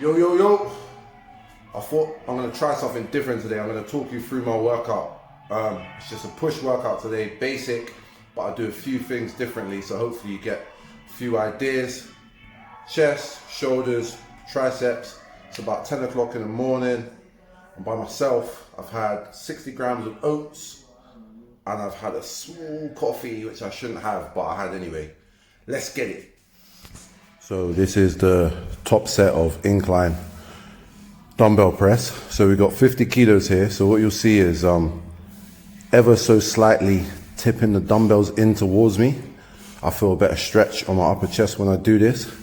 Yo. I thought I'm going to try something different today. I'm going to talk you through my workout. It's just a push workout today, basic, but I do a few things differently, so hopefully you get a few ideas. Chest, shoulders, triceps. It's about 10 o'clock in the morning. I'm by myself. I've had 60 grams of oats and I've had a small coffee, which I shouldn't have, but I had anyway. Let's get it. So this is the top set of incline dumbbell press. So we've got 50 kilos here. So what you'll see is ever so slightly tipping the dumbbells in towards me. I feel a better stretch on my upper chest when I do this.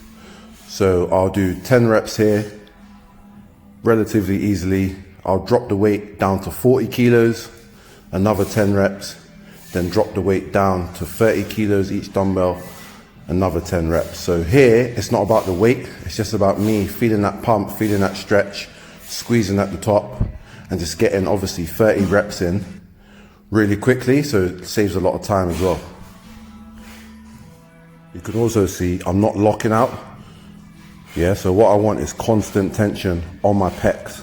So I'll do 10 reps here relatively easily. I'll drop the weight down to 40 kilos, another 10 reps, then drop the weight down to 30 kilos each dumbbell, another 10 reps. So here, it's not about the weight, it's just about me feeling that pump, feeling that stretch, squeezing at the top, and just getting obviously 30 reps in really quickly, so it saves a lot of time as well. You can also see I'm not locking out. Yeah, so what I want is constant tension on my pecs.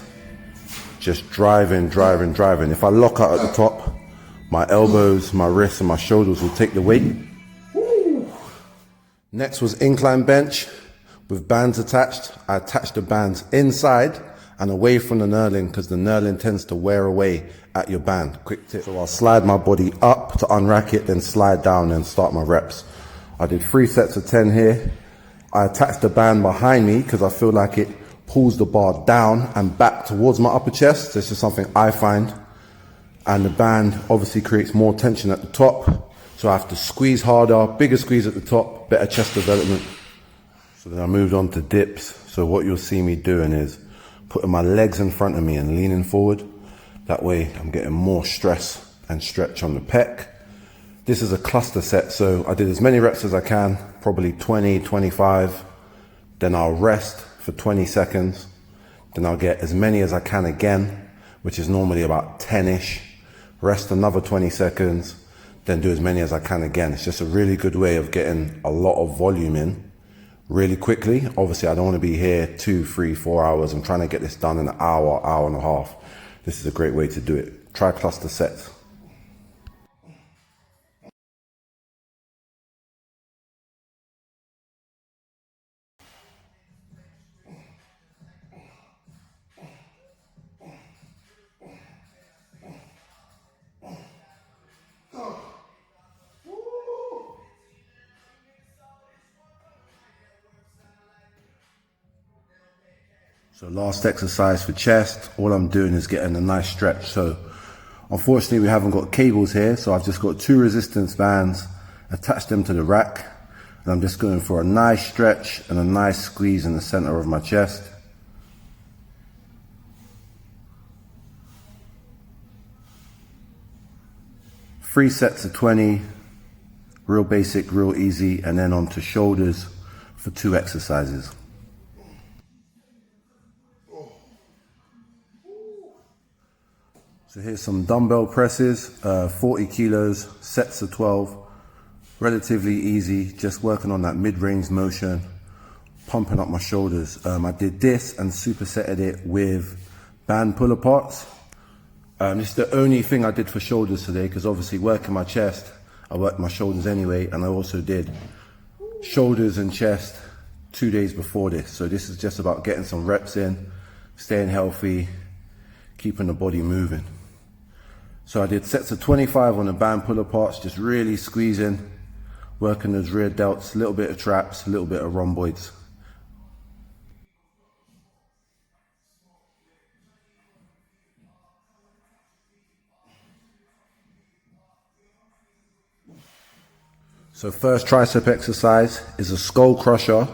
Just driving. If I lock out at the top, my elbows, my wrists, and my shoulders will take the weight. Next was incline bench with bands attached. I attached the bands inside and away from the knurling because the knurling tends to wear away at your band. Quick tip. So I'll slide my body up to unrack it, then slide down and start my reps. I did 3 sets of 10 here. I attached the band behind me because I feel like it pulls the bar down and back towards my upper chest. This is something I find. And the band obviously creates more tension at the top. So I have to squeeze harder, bigger squeeze at the top, better chest development. So then I moved on to dips. So what you'll see me doing is putting my legs in front of me and leaning forward. That way I'm getting more stress and stretch on the pec. This is a cluster set, so I did as many reps as I can, probably 20, 25. Then I'll rest for 20 seconds. Then I'll get as many as I can again, which is normally about 10-ish. Rest another 20 seconds, then do as many as I can again. It's just a really good way of getting a lot of volume in really quickly. Obviously, I don't want to be here 2, 3, 4 hours. I'm trying to get this done in an hour, hour and a half. This is a great way to do it. Try cluster sets. So last exercise for chest, all I'm doing is getting a nice stretch. So unfortunately we haven't got cables here, so I've just got 2 resistance bands, attached them to the rack, and I'm just going for a nice stretch and a nice squeeze in the center of my chest. Three sets of 20, real basic, real easy, and then on to shoulders for 2 exercises. So here's some dumbbell presses, 40 kilos, sets of 12, relatively easy, just working on that mid-range motion, pumping up my shoulders. I did this and supersetted it with band pull-aparts. This is the only thing I did for shoulders today because obviously working my chest, I worked my shoulders anyway, and I also did shoulders and chest 2 days before this. So this is just about getting some reps in, staying healthy, keeping the body moving. So I did sets of 25 on the band pull-aparts, just really squeezing, working those rear delts, a little bit of traps, a little bit of rhomboids. So first tricep exercise is a skull crusher,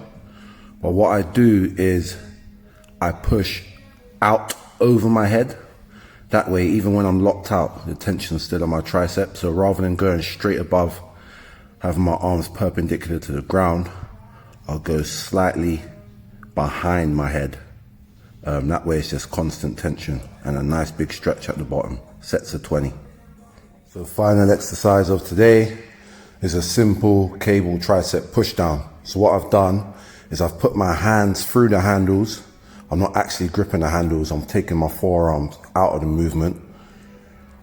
but what I do is I push out over my head. That way, even when I'm locked out, the tension's still on my tricep. So rather than going straight above, having my arms perpendicular to the ground, I'll go slightly behind my head. That way it's just constant tension and a nice big stretch at the bottom. Sets of 20. So final exercise of today is a simple cable tricep push down. So what I've done is I've put my hands through the handles. I'm not actually gripping the handles, I'm taking my forearms out of the movement.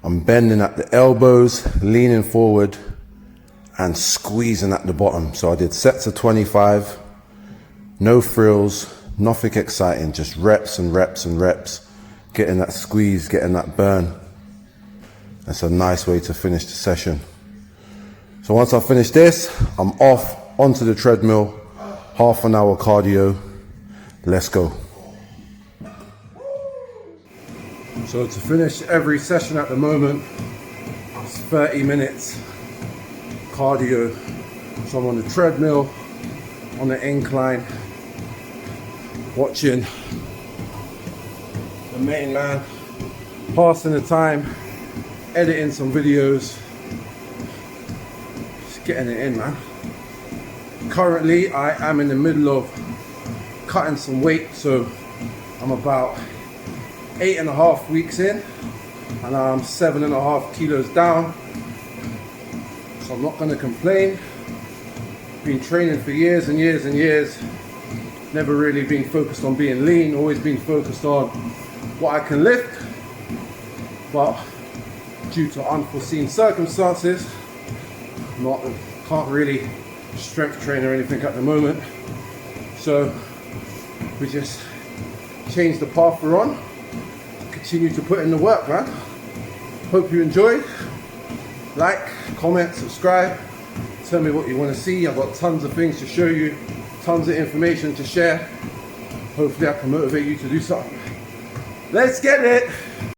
I'm bending at the elbows, leaning forward, and squeezing at the bottom. So I did sets of 25, no frills, nothing exciting, just reps and reps and reps, getting that squeeze, getting that burn. That's a nice way to finish the session. So once I finish this, I'm off onto the treadmill, half an hour cardio. Let's go. So to finish every session at the moment, it's 30 minutes cardio. So I'm on the treadmill, on the incline, watching the main man, passing the time, editing some videos, just getting it in, man. Currently, I am in the middle of cutting some weight, so I'm about 8.5 weeks in, and I'm 7.5 kilos down. So I'm not going to complain. Been training for years and years and years. Never really been focused on being lean. Always been focused on what I can lift. But due to unforeseen circumstances, can't really strength train or anything at the moment. So we just changed the path we're on. Continue to put in the work, man. Hope you enjoyed. Like, comment, subscribe. Tell me what you want to see. I've got tons of things to show you, tons of information to share. Hopefully I can motivate you to do something. Let's get it.